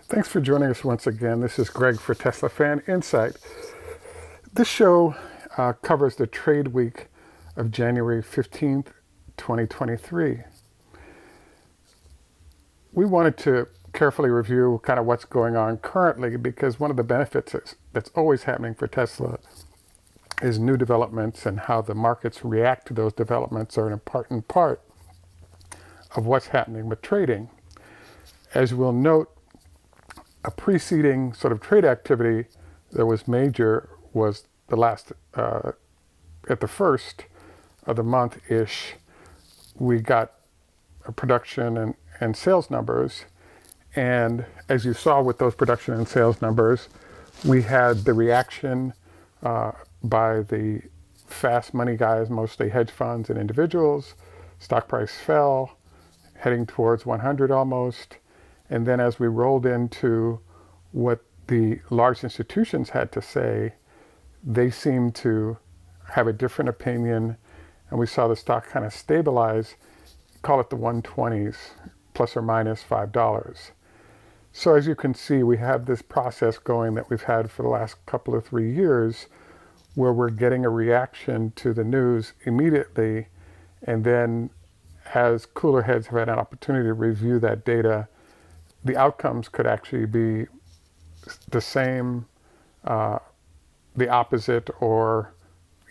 Thanks for joining us once again. This is Greg for Teslafaninsight. This show covers the trade week of January 15th, 2023. We wanted to carefully review kind of what's going on currently because one of the benefits that's always happening for Tesla is new developments, and how the markets react to those developments are an important part of what's happening with trading. As we'll note, a preceding sort of trade activity that was major was the last, at the first of the month-ish, we got a production and sales numbers. And as you saw with those production and sales numbers, we had the reaction by the fast money guys, mostly hedge funds and individuals. Stock price fell, heading towards 100 almost. And then as we rolled into what the large institutions had to say, they seemed to have a different opinion, and we saw the stock kind of stabilize, call it the 120s, plus or minus $5. So as you can see, we have this process going that we've had for the last couple of 3 years, where we're getting a reaction to the news immediately, and then as cooler heads have had an opportunity to review that data, the outcomes could actually be the same, the opposite, or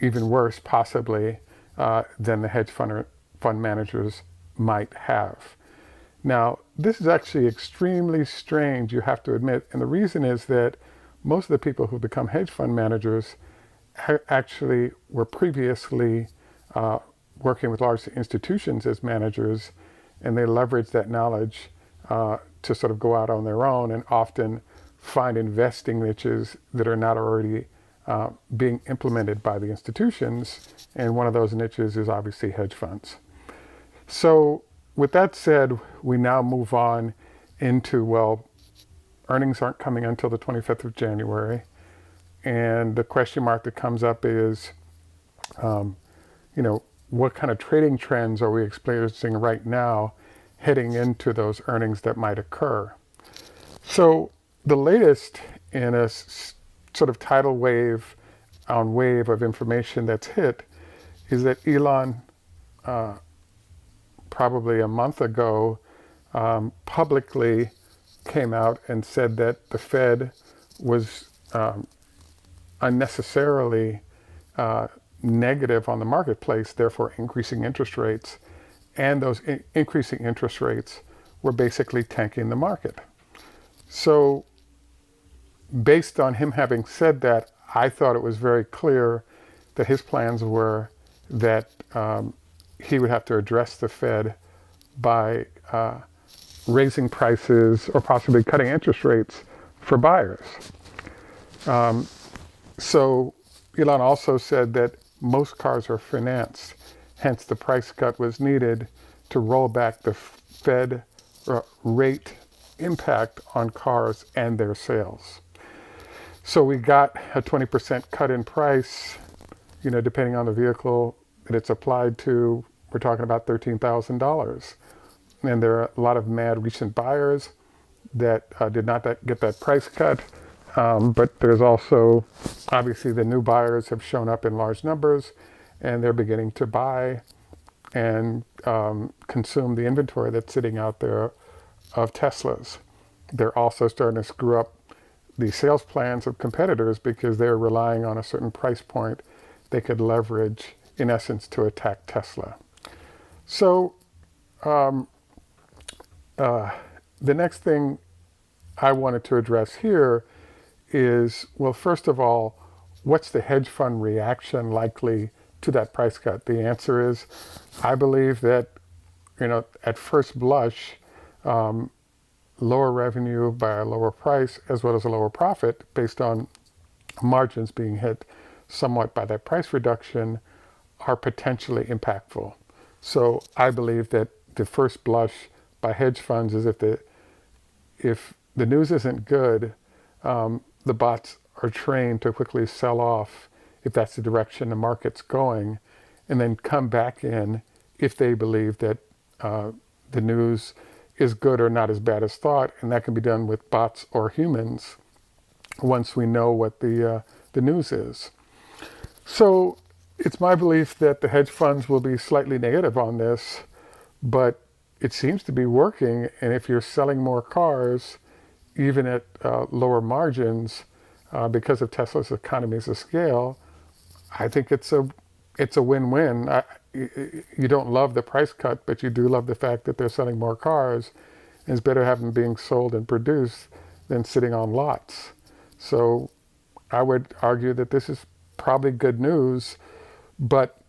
even worse, possibly, than the hedge fund managers might have. Now, this is actually extremely strange, you have to admit, and the reason is that most of the people who become hedge fund managers actually were previously working with large institutions as managers, and they leveraged that knowledge to sort of go out on their own and often find investing niches that are not already being implemented by the institutions. And one of those niches is obviously hedge funds. So with that said, we now move on into, well, earnings aren't coming until the 25th of January. And the question mark that comes up is, what kind of trading trends are we experiencing right now heading into those earnings that might occur? So the latest in a sort of tidal wave on wave of information that's hit is that Elon, probably a month ago, publicly came out and said that the Fed was unnecessarily negative on the marketplace, therefore increasing interest rates, and those increasing interest rates were basically tanking the market. So based on him having said that, I thought it was very clear that his plans were that he would have to address the Fed by raising prices or possibly cutting interest rates for buyers. So Elon also said that most cars are financed, hence the price cut was needed to roll back the Fed rate impact on cars and their sales. So we got a 20% cut in price, depending on the vehicle that it's applied to. We're talking about $13,000. And there are a lot of mad recent buyers that did not get that price cut. But there's also, obviously, the new buyers have shown up in large numbers, and they're beginning to buy and consume the inventory that's sitting out there of Teslas. They're also starting to screw up the sales plans of competitors because they're relying on a certain price point they could leverage, in essence, to attack Tesla. So the next thing I wanted to address here is, well, first of all, what's the hedge fund reaction likely to that price cut? The answer is, I believe that, at first blush, lower revenue by a lower price, as well as a lower profit based on margins being hit somewhat by that price reduction, are potentially impactful. So I believe that the first blush by hedge funds is if the news isn't good, the bots are trained to quickly sell off if that's the direction the market's going, and then come back in if they believe that the news is good or not as bad as thought, and that can be done with bots or humans once we know what the news is. So it's my belief that the hedge funds will be slightly negative on this, but it seems to be working. And if you're selling more cars, even at lower margins, because of Tesla's economies of scale, I think it's a win-win. You don't love the price cut, but you do love the fact that they're selling more cars. And it's better having them being sold and produced than sitting on lots. So I would argue that this is probably good news, but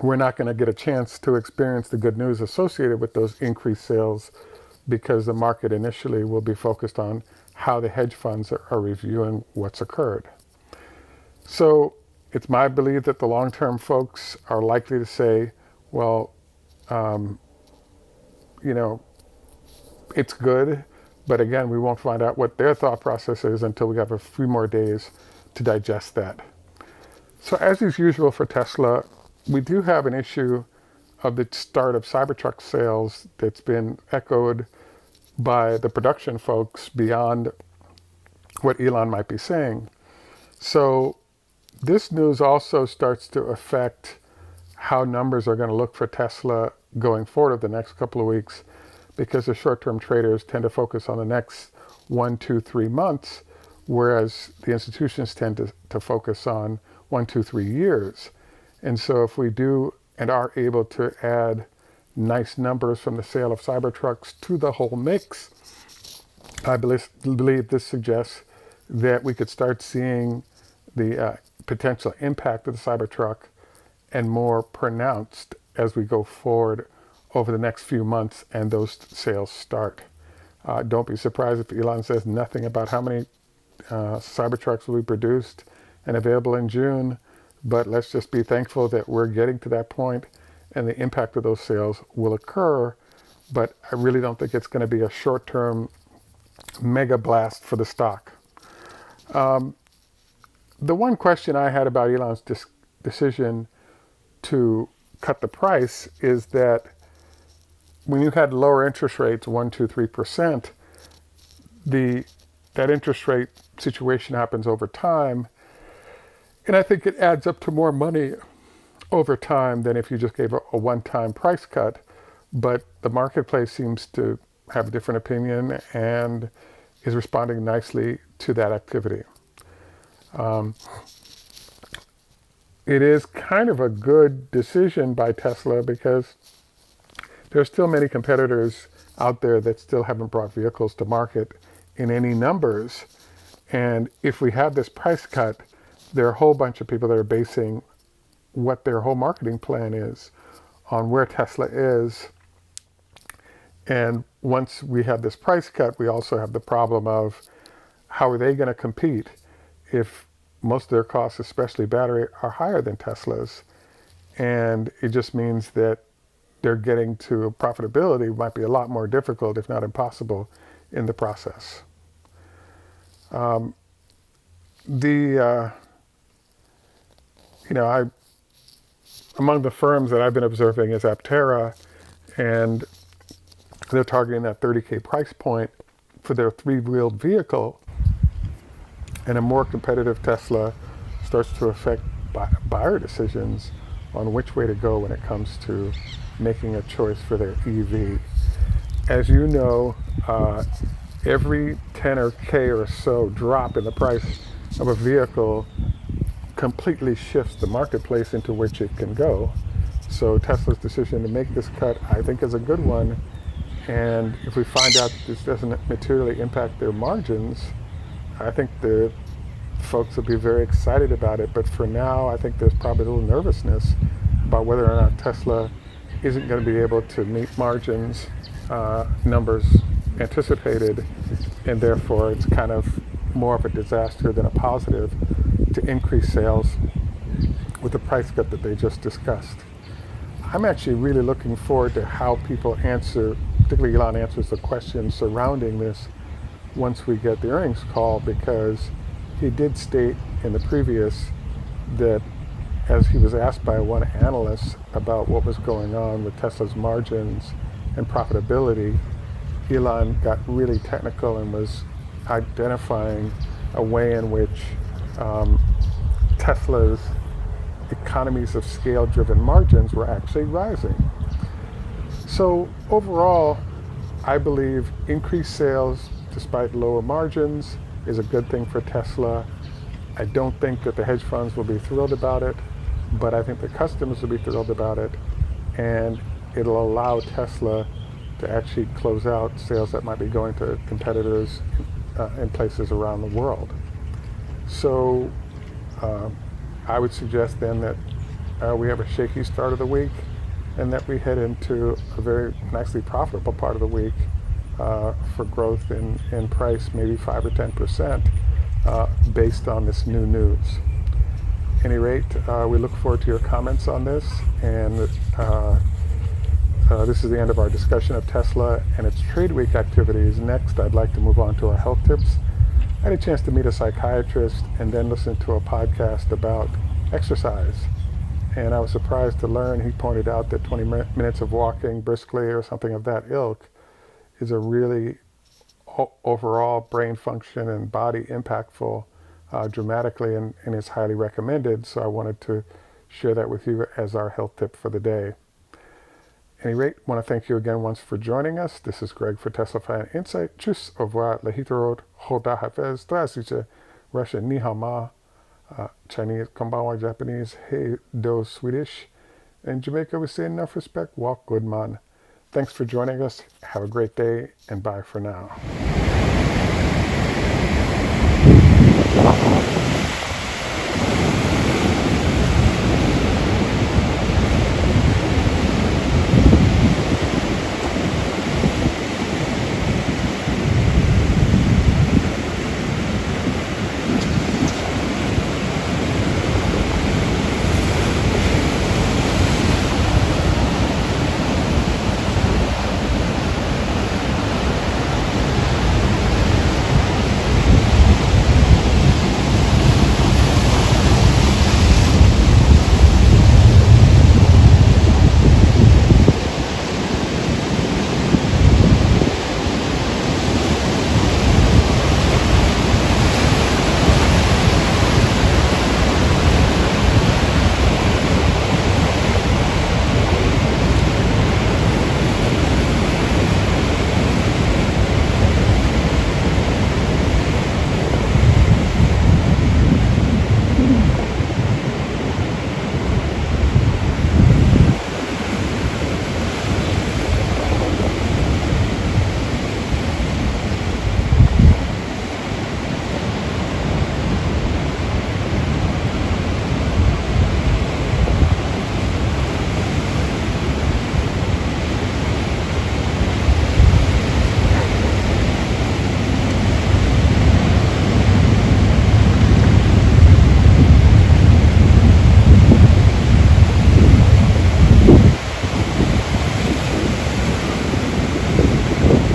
we're not going to get a chance to experience the good news associated with those increased sales because the market initially will be focused on how the hedge funds are reviewing what's occurred. So it's my belief that the long-term folks are likely to say, well, it's good, but again, we won't find out what their thought process is until we have a few more days to digest that. So as is usual for Tesla, we do have an issue of the start of Cybertruck sales that's been echoed by the production folks beyond what Elon might be saying. So this news also starts to affect how numbers are going to look for Tesla going forward over the next couple of weeks, because the short-term traders tend to focus on the next 1, 2, 3 months, whereas the institutions tend to focus on 1, 2, 3 years. And so if we do and are able to add nice numbers from the sale of Cybertrucks to the whole mix, I believe this suggests that we could start seeing the potential impact of the Cybertruck and more pronounced as we go forward over the next few months and those sales start. Don't be surprised if Elon says nothing about how many Cybertrucks will be produced and available in June, but let's just be thankful that we're getting to that point and the impact of those sales will occur. But I really don't think it's going to be a short-term mega blast for the stock. The one question I had about Elon's decision to cut the price is that when you had lower interest rates, 1, 2, 3%, that interest rate situation happens over time. And I think it adds up to more money over time than if you just gave a one-time price cut. But the marketplace seems to have a different opinion and is responding nicely to that activity. It is kind of a good decision by Tesla because there's still many competitors out there that still haven't brought vehicles to market in any numbers. And if we have this price cut, there are a whole bunch of people that are basing what their whole marketing plan is on where Tesla is. And once we have this price cut, we also have the problem of how are they going to compete if most of their costs, especially battery, are higher than Tesla's. And it just means that they're getting to profitability might be a lot more difficult, if not impossible, in the process. Among the firms that I've been observing is Aptera, and they're targeting that $30K price point for their three-wheeled vehicle. And a more competitive Tesla starts to affect buyer decisions on which way to go when it comes to making a choice for their EV. As you know, every 10 or K or so drop in the price of a vehicle completely shifts the marketplace into which it can go. So Tesla's decision to make this cut, I think, is a good one. And if we find out that this doesn't materially impact their margins, I think the folks will be very excited about it. But for now, I think there's probably a little nervousness about whether or not Tesla isn't going to be able to meet margins numbers anticipated, and therefore it's kind of more of a disaster than a positive to increase sales with the price cut that they just discussed. I'm actually really looking forward to how people answer, particularly Elon answers the questions surrounding this once we get the earnings call, because he did state in the previous that as he was asked by one analyst about what was going on with Tesla's margins and profitability, Elon got really technical and was identifying a way in which Tesla's economies of scale driven margins were actually rising. So overall, I believe increased sales despite lower margins is a good thing for Tesla. I don't think that the hedge funds will be thrilled about it, but I think the customers will be thrilled about it, and it'll allow Tesla to actually close out sales that might be going to competitors in places around the world. So I would suggest then that we have a shaky start of the week and that we head into a very nicely profitable part of the week for growth in price, maybe 5 or 10%, based on this new news. At any rate, we look forward to your comments on this, and this is the end of our discussion of Tesla and its trade week activities. Next, I'd like to move on to our health tips. I had a chance to meet a psychiatrist and then listen to a podcast about exercise. And I was surprised to learn he pointed out that 20 minutes of walking briskly or something of that ilk is a really overall brain function and body impactful dramatically, and is highly recommended. So I wanted to share that with you as our health tip for the day. At any rate, I want to thank you again once for joining us. This is Greg for Teslafaninsight. Tschüss, au revoir, lehitorod, hoda hafez, zdravствуйте, Russian, ni hao ma, Chinese, konbanwa, Japanese, hey do, Swedish. In Jamaica, we say enough respect, walk good man. Thanks for joining us. Have a great day, and bye for now.